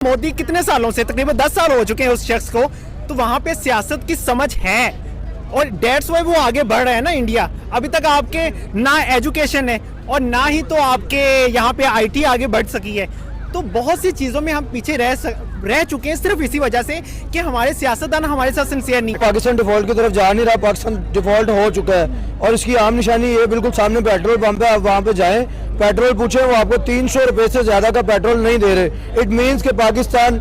मोदी कितने सालों से, तकरीबन 10 साल हो चुके हैं उस शख्स को, तो वहां पे सियासत की समझ है और डेट्स वाई वो आगे बढ़ रहे हैं ना इंडिया। अभी तक आपके ना एजुकेशन है और ना ही तो आपके यहाँ पे आईटी आगे बढ़ सकी है। तो बहुत सी चीज़ों में हम पीछे रह चुके हैं सिर्फ इसी वजह से कि हमारे सियासतदान हमारे साथ सिंसियर नहीं। पाकिस्तान डिफॉल्ट की तरफ जा नहीं रहा, पाकिस्तान डिफॉल्ट हो चुका है और इसकी आम निशानी ये बिल्कुल सामने पेट्रोल पंप है। आप वहाँ पे जाएं, पेट्रोल पूछें, वो आपको 300 रुपए से ज्यादा का पेट्रोल नहीं दे रहे। इट मीन्स कि Pakistan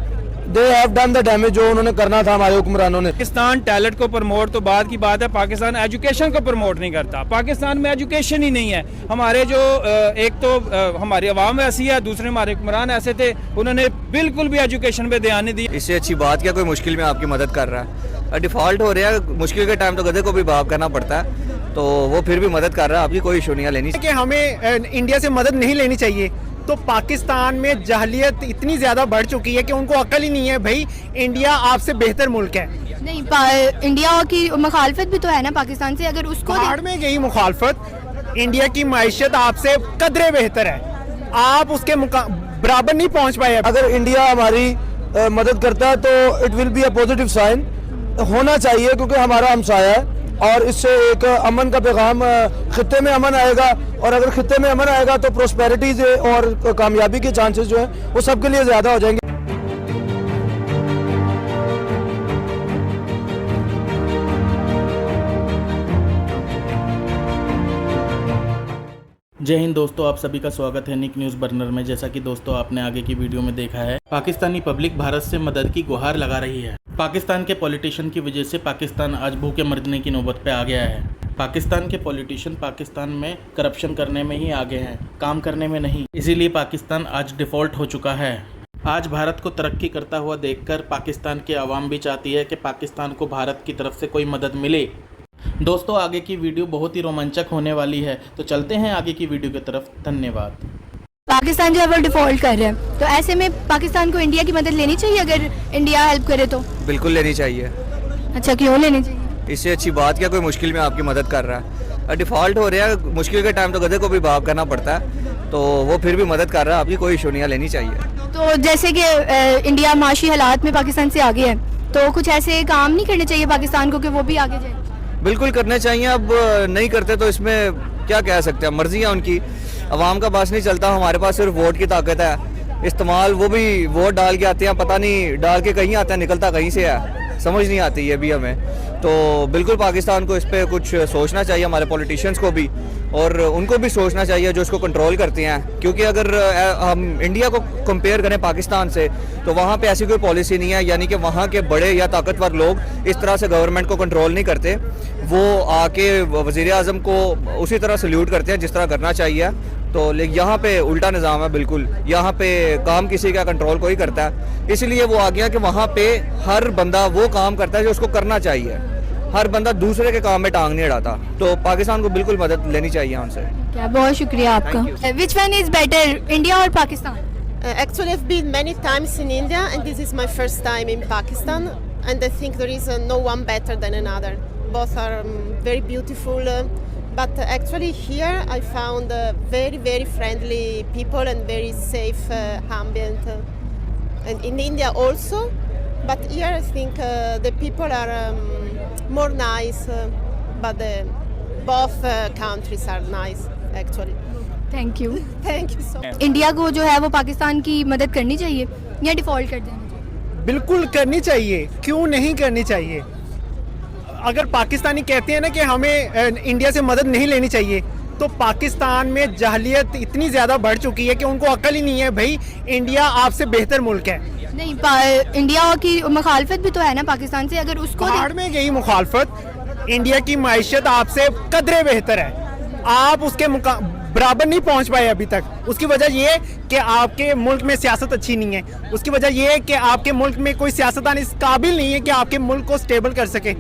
they have done the damage जो उन्होंने करना था हमारे हुक्मरानों ने। पाकिस्तान टैलेंट को प्रमोट तो बाद की बात है, पाकिस्तान एजुकेशन को प्रमोट नहीं करता। पाकिस्तान में एजुकेशन ही नहीं है। हमारे जो एक तो हमारी आवाम ऐसी है, दूसरे हमारे हुक्मरान ऐसे थे, उन्होंने बिल्कुल भी एजुकेशन पे ध्यान नहीं दिया। इससे अच्छी बात क्या कोई मुश्किल में आपकी मदद कर रहा है। डिफॉल्ट हो रहा है, मुश्किल के टाइम तो गधे को भी बाप करना पड़ता है, तो वो फिर भी मदद कर रहा है, आपकी कोई इशू नहीं लेनी कि हमें इंडिया से मदद नहीं लेनी चाहिए। तो पाकिस्तान में जहलियत इतनी ज्यादा बढ़ चुकी है कि उनको अकल ही नहीं है भाई इंडिया आपसे बेहतर मुल्क है। नहीं, इंडिया की मुखालफत भी तो है ना पाकिस्तान से, अगर उसको पहाड़ में गई मुखालफत, इंडिया की मैशत आपसे कदरे बेहतर है, आप उसके बराबर नहीं पहुंच पाए। अगर इंडिया हमारी मदद करता है तो it will be a positive sign होना चाहिए, क्योंकि हमारा हमसाया है और इससे एक अमन का पैगाम खित्ते में अमन आएगा। और अगर खित्ते में अमन आएगा तो प्रोस्पेरिटी और कामयाबी के चांसेस जो है वो सबके लिए ज्यादा हो जाएंगे। जय हिंद दोस्तों, आप सभी का स्वागत है निक न्यूज़ बर्नर में। जैसा कि दोस्तों आपने आगे की वीडियो में देखा है, पाकिस्तानी पब्लिक भारत से मदद की गुहार लगा रही है। पाकिस्तान के पॉलिटिशियन की वजह से पाकिस्तान आज भूखे मरने की नौबत पे आ गया है। पाकिस्तान के पॉलिटिशियन पाकिस्तान में करप्शन करने में ही आगे हैं, काम करने में नहीं। इसीलिए पाकिस्तान आज डिफ़ॉल्ट हो चुका है। आज भारत को तरक्की करता हुआ देखकर पाकिस्तान की आवाम भी चाहती है कि पाकिस्तान को भारत की तरफ से कोई मदद मिले। दोस्तों आगे की वीडियो बहुत ही रोमांचक होने वाली है, तो चलते हैं आगे की वीडियो की तरफ। धन्यवाद। पाकिस्तान जो है वो डिफॉल्ट कर रहे हैं, तो ऐसे में पाकिस्तान को इंडिया की मदद लेनी चाहिए अगर इंडिया हेल्प करे तो? बिल्कुल लेनी चाहिए। अच्छा, क्यों लेनी चाहिए? इससे अच्छी बात क्या कोई मुश्किल में आपकी मदद कर रहा है। डिफॉल्ट हो रहा है, मुश्किल के टाइम तो गधे को भी बाप करना पड़ता है, तो वो फिर भी मदद कर रहा है, आपकी कोई इशू नहीं लेनी चाहिए। तो जैसे कि इंडिया माशी हालात में पाकिस्तान से आगे है, तो कुछ ऐसे काम नहीं करने चाहिए पाकिस्तान को कि वो भी आगे जाए? बिल्कुल करने चाहिए। अब नहीं करते तो इसमें क्या कह सकते हैं, मर्जी है उनकी। अवाम का पास नहीं चलता, हमारे पास सिर्फ वोट की ताकत है। इस्तेमाल वो भी वोट डाल के आते हैं, पता नहीं डाल के कहीं आते हैं, निकलता कहीं से है, समझ नहीं आती ये भी हमें। तो बिल्कुल पाकिस्तान को इस पर कुछ सोचना चाहिए, हमारे पॉलिटिशियंस को भी, और उनको भी सोचना चाहिए जो इसको कंट्रोल करते हैं। क्योंकि अगर हम इंडिया को कंपेयर करें पाकिस्तान से, तो वहाँ पे ऐसी कोई पॉलिसी नहीं है, यानी कि वहाँ के बड़े या ताकतवर लोग इस तरह से गवर्नमेंट को कंट्रोल नहीं करते। वो आके वज़ीर आज़म को उसी तरह सल्यूट करते हैं जिस तरह करना चाहिए। तो लेकिन यहाँ पे उल्टा निज़ाम है बिल्कुल, यहाँ पे काम किसी का कंट्रोल कोई करता है। इसलिए वो आ गया कि वहाँ पे हर बंदा वो काम करता है जो उसको करना चाहिए, हर बंदा दूसरे के काम में टांग नहीं अड़ाता। तो पाकिस्तान को बिल्कुल मदद लेनी चाहिए उनसे। क्या, बहुत शुक्रिया आपका। Which one is better, India और Pakistan? Actually, I've been many times in India, and this is my first time in Pakistan, and I think there is no one better than another. Both are very beautiful, but actually here I found very, very friendly people and very safe ambient. And in India also, but here I think the people are more nice, but both countries are nice actually. Thank you. Thank you so much. India को जो है वो पाकिस्तान की मदद करनी चाहिए या default कर देना चाहिए? बिल्कुल करनी चाहिए, क्यों नहीं करनी चाहिए। अगर पाकिस्तानी कहते हैं ना कि हमें इंडिया से मदद नहीं लेनी चाहिए, तो पाकिस्तान में जहलियत इतनी ज़्यादा बढ़ चुकी है कि उनको अकल ही नहीं है भाई इंडिया आपसे बेहतर मुल्क है। नहीं, इंडिया की मुखालफत भी तो है ना पाकिस्तान से, अगर उसको पहाड़ में गई मुखालफत, इंडिया की मैशत आपसे कदरे बेहतर है, आप उसके बराबर नहीं पहुंच पाए अभी तक। उसकी वजह ये कि आपके मुल्क में सियासत अच्छी नहीं है, उसकी वजह ये है कि आपके मुल्क में कोई सियासतदान इस काबिल नहीं है कि आपके मुल्क को स्टेबल कर सके।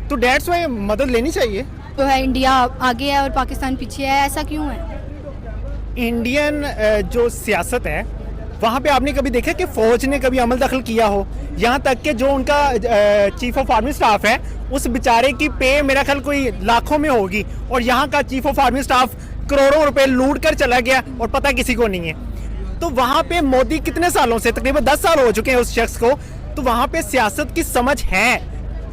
तो डेट्स वाई मदद लेनी चाहिए। तो है इंडिया आगे है और पाकिस्तान पीछे है, ऐसा क्यों है? इंडियन जो सियासत है वहाँ पे आपने कभी देखा कि फ़ौज ने कभी अमल दखल किया हो? यहाँ तक कि जो उनका चीफ ऑफ आर्मी स्टाफ है, उस बेचारे की पे मेरा ख्याल कोई लाखों में होगी, और यहाँ का चीफ ऑफ आर्मी स्टाफ करोड़ों रुपए लूट कर चला गया और पता किसी को नहीं है। तो तो वहां पे मोदी कितने सालों से, तकरीबन 10 साल हो चुके हैं उस शख्स को, तो वहां पे सियासत की समझ है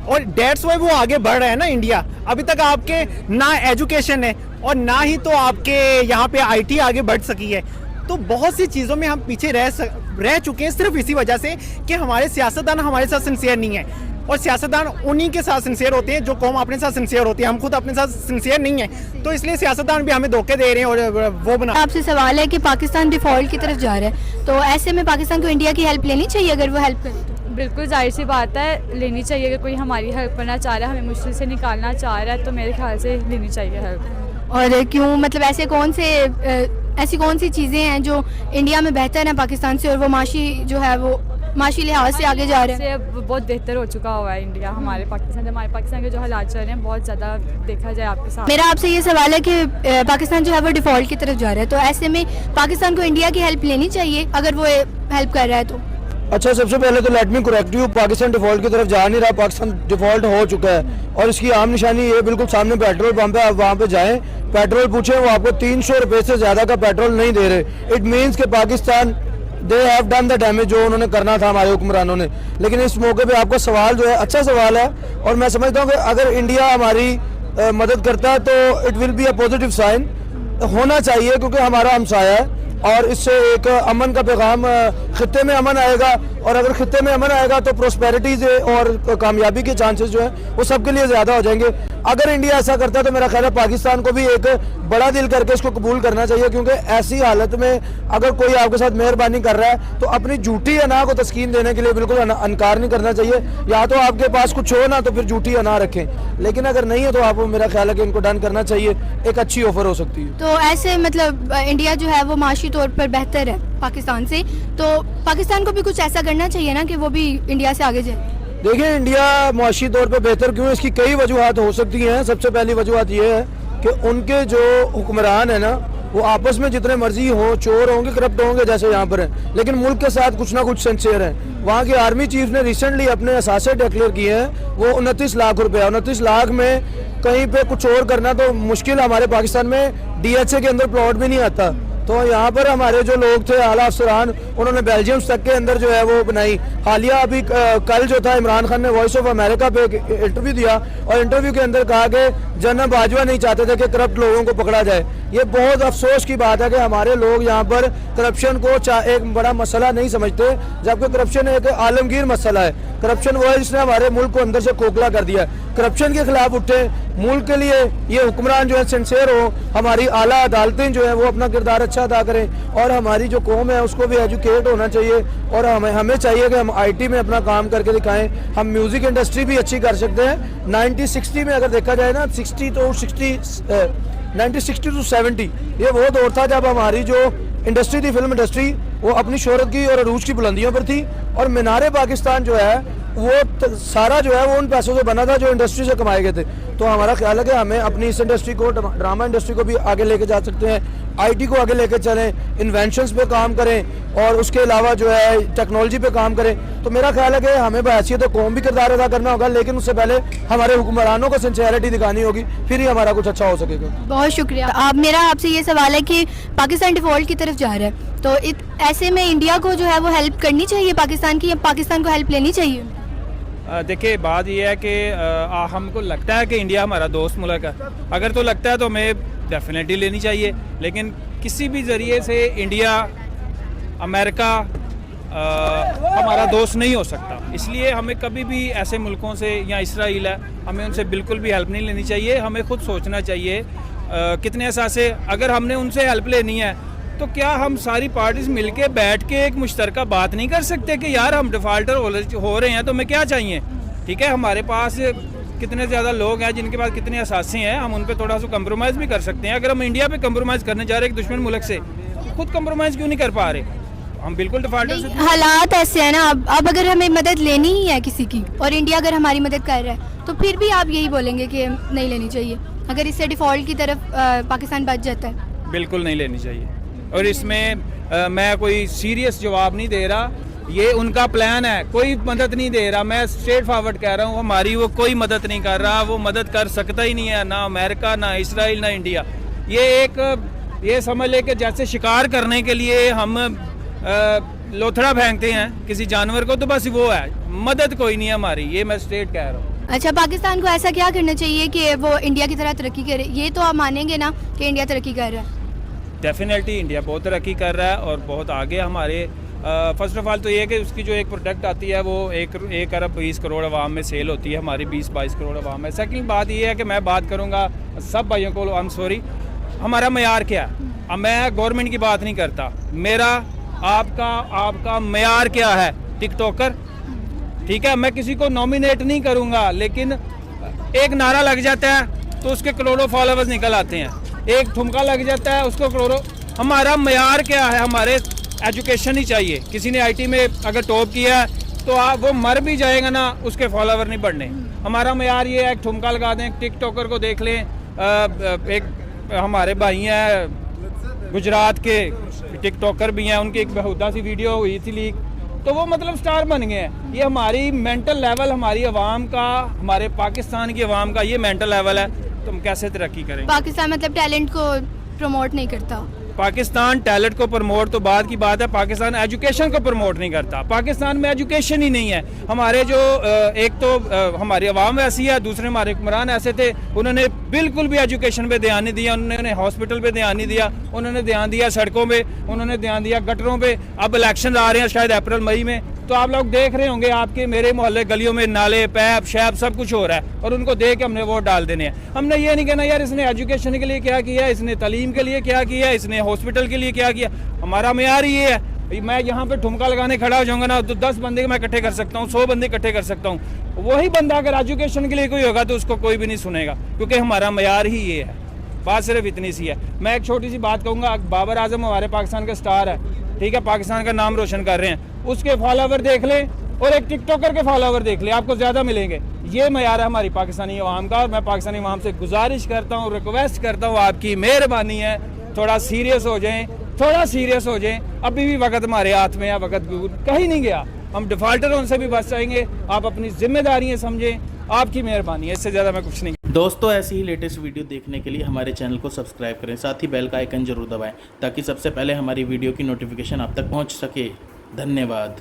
और डेट्स वाई वो आगे बढ़ रहे हैं ना इंडिया। अभी तक आपके ना एजुकेशन है और ना ही तो आपके यहाँ पे आईटी आगे बढ़ सकी है। तो बहुत सी चीज़ों में हम पीछे रह चुके हैं सिर्फ इसी वजह से कि हमारे सियासतदान हमारे साथ सिंसियर नहीं है। और सियासतदान उन्हीं के साथ सिंसियर होते हैं जो कौम अपने साथ सिंसियर होती है, हम खुद अपने साथ सिंसियर नहीं है, तो इसलिए सियासतदान भी हमें धोखे दे रहे हैं और वो बना। आपसे सवाल है कि पाकिस्तान डिफॉल्ट की तरफ जा रहा है, तो ऐसे में पाकिस्तान को इंडिया की हेल्प लेनी चाहिए अगर वो हेल्प करे तो? बिल्कुल जाहिर सी बात है, लेनी चाहिए। अगर कोई हमारी हेल्प करना चाह रहा है, हमें मुश्किल से निकालना चाह रहा है, तो मेरे ख्याल से लेनी चाहिए हेल्प। और क्यों, मतलब ऐसी कौन सी चीज़ें हैं जो इंडिया में बेहतर हैं पाकिस्तान से और वो माशी लिहाज से आगे जा रहे हैं? से बहुत बेहतर हो चुका हुआ है इंडिया हमारे पाकिस्तान के जो हालात चल रहे हैं बहुत ज़्यादा देखा जाए आपके साथ। मेरा आपसे ये सवाल है कि पाकिस्तान जो है वो डिफ़ॉल्ट की तरफ जा रहा है, तो ऐसे में पाकिस्तान को इंडिया की हेल्प लेनी चाहिए अगर वो हेल्प कर रहा है तो? अच्छा, सबसे पहले तो let me correct you, Pakistan default की तरफ जा नहीं रहा, पाकिस्तान डिफॉल्ट हो चुका है और इसकी आम निशानी ये बिल्कुल सामने पेट्रोल पंप है। आप वहाँ पे जाएं, पेट्रोल पूछें, वो आपको 300 रुपये से ज़्यादा का पेट्रोल नहीं दे रहे। इट मीन्स कि Pakistan they have done the damage जो उन्होंने करना था हमारे हुक्मरानों ने। लेकिन इस मौके पे आपका सवाल जो है अच्छा सवाल है और मैं समझता हूँ कि अगर इंडिया हमारी मदद करता है तो it will be a positive sign, होना चाहिए क्योंकि हमारा हमसाया है और इससे एक अमन का पैगाम, खित्ते में अमन आएगा और अगर खित्ते में अमन आएगा तो प्रोस्पेरिटीज और कामयाबी के चांसेस जो है वो सबके लिए ज़्यादा हो जाएंगे। अगर इंडिया ऐसा करता है तो मेरा ख्याल है पाकिस्तान को भी एक बड़ा दिल करके इसको कबूल करना चाहिए, क्योंकि ऐसी हालत में अगर कोई आपके साथ मेहरबानी कर रहा है तो अपनी झूठी अना को तस्कीन देने के लिए बिल्कुल इनकार नहीं करना चाहिए। या तो आपके पास कुछ हो ना तो फिर झूठी अना रखें, लेकिन अगर नहीं है तो आप, मेरा ख्याल है कि इनको डन करना चाहिए, एक अच्छी ऑफर हो सकती है। तो ऐसे मतलब इंडिया जो है वो माशी तौर पर बेहतर है पाकिस्तान से, तो पाकिस्तान को भी कुछ ऐसा करना चाहिए ना कि वो भी इंडिया से आगे जाए। देखिए, इंडिया मुआशी तौर पे बेहतर क्यों है, इसकी कई वजूहत हो सकती हैं। सबसे पहली वजूहत ये है कि उनके जो हुक्मरान है ना वो आपस में जितने मर्जी हो, चोर होंगे, करप्ट होंगे जैसे यहाँ पर हैं, लेकिन मुल्क के साथ कुछ ना कुछ सिंसियर हैं। वहाँ की आर्मी चीफ ने रिसेंटली अपने असासे डिक्लेयर किए हैं, वो 29 लाख रुपया, 29 लाख में कहीं पे कुछ और करना तो मुश्किल। हमारे पाकिस्तान में DHA के अंदर प्लॉट भी नहीं आता, तो यहाँ पर हमारे जो लोग थे आला अफसरान, उन्होंने बेल्जियम तक के अंदर जो है वो बनाई। हालिया अभी कल जो था इमरान खान ने वॉइस ऑफ अमेरिका पे एक इंटरव्यू दिया और इंटरव्यू के अंदर कहा कि जनरल बाजवा नहीं चाहते थे कि करप्ट लोगों को पकड़ा जाए। ये बहुत अफसोस की बात है कि हमारे लोग यहाँ पर करप्शन को एक बड़ा मसला नहीं समझते, जबकि करप्शन एक आलमगीर मसला है। करप्शन वो है जिसने हमारे मुल्क को अंदर से खोखला कर दिया। करप्शन के खिलाफ उठे, मुल्क के लिए ये हुक्मरान जो है सिंसियर हो, हमारी आला अदालतें जो है वो अपना किरदार अच्छा अदा करें और हमारी जो कौम है उसको भी एजुकेट होना चाहिए और हमें चाहिए कि हम IT में अपना काम करके दिखाएं। हम म्यूज़िक इंडस्ट्री भी अच्छी कर सकते हैं। 1960 में अगर देखा जाए ना, 1960 to 70 ये वो दौर था जब हमारी जो इंडस्ट्री थी, फिल्म इंडस्ट्री, वो अपनी शोहरत की और अरूज की बुलंदियों पर थी और मीनारे पाकिस्तान जो है वो सारा जो है वो उन पैसों से बना था जो इंडस्ट्री से कमाए गए थे। तो हमारा ख्याल है कि हमें अपनी इस इंडस्ट्री को, ड्रामा इंडस्ट्री को भी आगे लेके जा सकते हैं, IT को आगे लेके चलें, इन्वेंशंस पे काम करें और उसके अलावा जो है टेक्नोलॉजी पे काम करें। तो मेरा ख्याल है कि हमें बहैसियत कौम भी किरदार अदा करना होगा, लेकिन उससे पहले हमारे हुक्मरानों को सिंसियरिटी दिखानी होगी, फिर ही हमारा कुछ अच्छा हो सकेगा। बहुत शुक्रिया। मेरा आपसे ये सवाल है कि पाकिस्तान डिफॉल्ट की तरफ जा रहा है, तो ऐसे में इंडिया को जो है वो हेल्प करनी चाहिए पाकिस्तान की, या पाकिस्तान को हेल्प लेनी चाहिए? देखिए, बात यह है कि हमको लगता है कि इंडिया हमारा दोस्त मुल्क है। अगर तो लगता है तो हमें डेफिनेटली लेनी चाहिए, लेकिन किसी भी ज़रिए से इंडिया, अमेरिका हमारा दोस्त नहीं हो सकता। इसलिए हमें कभी भी ऐसे मुल्कों से, या इसराइल है, हमें उनसे बिल्कुल भी हेल्प नहीं लेनी चाहिए। हमें खुद सोचना चाहिए कितने एहसासे, अगर हमने उनसे हेल्प लेनी है तो क्या हम सारी पार्टीज मिलके बैठ के एक मुश्तरका बात नहीं कर सकते कि यार हम डिफ़ाल्टर हो रहे हैं तो हमें क्या चाहिए? ठीक है, हमारे पास कितने ज़्यादा लोग हैं जिनके पास कितने असासे हैं, हम उन पे थोड़ा सा कंप्रोमाइज़ भी कर सकते हैं। अगर हम इंडिया पे कंप्रोमाइज़ करने जा रहे हैं एक दुश्मन मुल्क से, खुद कंप्रोमाइज़ क्यों नहीं कर पा रहे? हम बिल्कुल डिफ़ाल्टर से। हालात ऐसे है ना, अब अगर हमें मदद लेनी ही है किसी की और इंडिया अगर हमारी मदद कर रहा है तो फिर भी आप यही बोलेंगे कि नहीं लेनी चाहिए अगर इससे डिफ़ॉल्ट की तरफ पाकिस्तान बच जाता है? बिल्कुल नहीं लेनी चाहिए, और इसमें मैं कोई सीरियस जवाब नहीं दे रहा, ये उनका प्लान है, कोई मदद नहीं दे रहा। मैं स्ट्रेट फॉरवर्ड कह रहा हूँ, हमारी वो कोई मदद नहीं कर रहा, वो मदद कर सकता ही नहीं है, ना अमेरिका, ना इसराइल, ना इंडिया। ये समझ ले कि जैसे शिकार करने के लिए हम लोथड़ा फेंकते हैं किसी जानवर को, तो बस वो है, मदद कोई नहीं है हमारी, ये मैं स्ट्रेट कह रहा हूँ। अच्छा, पाकिस्तान को ऐसा क्या करना चाहिए कि वो इंडिया की तरह तरक्की करे? ये तो आप मानेंगे ना कि इंडिया तरक्की कर रहा है? डेफिनेटली इंडिया बहुत तरक्की कर रहा है और बहुत आगे हमारे। फर्स्ट ऑफ ऑल तो ये है कि उसकी जो एक प्रोडक्ट आती है वो 1 अरब 20 करोड़ आवाम में सेल होती है, हमारी 20-22 करोड़ आवाम है। सेकंड बात ये है कि मैं बात करूँगा सब भाइयों को, आई एम सॉरी, हमारा मयार क्या है? अब मैं गवर्नमेंट की बात नहीं करता, मेरा आपका मयार क्या है? टिकटॉकर, ठीक है, मैं किसी को नॉमिनेट नहीं करूँगा, लेकिन एक नारा लग जाता है तो उसके करोड़ों फॉलोवर्स निकल आते हैं, एक ठुमका लग जाता है उसको करोड़ों। हमारा मयार क्या है? हमारे एजुकेशन ही चाहिए। किसी ने आईटी में अगर टॉप किया है तो वो मर भी जाएगा ना, उसके फॉलोवर नहीं बढ़ने। हमारा मयार ये है, एक ठुमका लगा दें, टिकटॉकर को देख लें। एक हमारे भाई हैं गुजरात के, टिकटॉकर भी हैं, उनकी एक बेहुदा सी वीडियो हुई थी लीक, तो वो मतलब स्टार बन गए हैं। ये हमारी मेंटल लेवल, हमारी आवाम का, हमारे पाकिस्तान की आवाम का ये मेंटल लेवल है, तो हम कैसे तरक्की करें? पाकिस्तान मतलब टैलेंट को प्रमोट नहीं करता। पाकिस्तान टैलेंट को प्रमोट तो बाद की बात है, पाकिस्तान एजुकेशन को प्रमोट नहीं करता। पाकिस्तान में एजुकेशन ही नहीं है। हमारे जो एक तो हमारी आवाम ऐसी है, दूसरे हमारे हुक्मरान ऐसे थे, उन्होंने बिल्कुल भी एजुकेशन पे ध्यान नहीं दिया, उन्होंने हॉस्पिटल पे ध्यान नहीं दिया, उन्होंने ध्यान दिया सड़कों पे, उन्होंने ध्यान दिया गटरों पे। अब इलेक्शन आ रहे हैं शायद अप्रैल मई में, तो आप लोग देख रहे होंगे आपके मेरे मोहल्ले गलियों में नाले पैप शैप सब कुछ हो रहा है, और उनको देख के हमने वोट डाल देने हैं। हमने ये नहीं कहना यार इसने एजुकेशन के लिए क्या किया, इसने तालीम के लिए क्या किया, इसने हॉस्पिटल के लिए क्या किया। हमारा मेयार ये है, मैं यहाँ पे ठुमका लगाने खड़ा हो जाऊंगा ना तो 10 बंदे मैं इकट्ठे कर सकता हूँ, 100 बंदे इकट्ठे कर सकता हूँ। वही बंदा अगर एजुकेशन के लिए कोई होगा तो उसको कोई भी नहीं सुनेगा, क्योंकि हमारा मेयार ही ये है। बात सिर्फ इतनी सी है। मैं एक छोटी सी बात कहूँगा, बाबर आजम हमारे पाकिस्तान का स्टार है, ठीक है, पाकिस्तान का नाम रोशन कर रहे हैं, उसके फॉलोवर देख लें और एक टिकटॉकर के फॉलोवर देख लें, आपको ज़्यादा मिलेंगे। ये मयार है हमारी पाकिस्तानी अवाम का, और मैं पाकिस्तानी अवाम से गुजारिश करता हूँ, रिक्वेस्ट करता हूँ, आपकी मेहरबानी है, थोड़ा सीरियस हो जाएं, थोड़ा सीरियस हो जाएं। अभी भी वक्त हमारे हाथ में है, वक्त कहीं नहीं गया, हम डिफॉल्टरों से भी बच जाएंगे। आप अपनी जिम्मेदारियाँ समझें, आपकी मेहरबानी है, इससे ज़्यादा मैं कुछ नहीं। दोस्तों ऐसी ही लेटेस्ट वीडियो देखने के लिए हमारे चैनल को सब्सक्राइब करें, साथ ही बेल का आइकन जरूर दबाएं ताकि सबसे पहले हमारी वीडियो की नोटिफिकेशन आप तक पहुंच सके। धन्यवाद।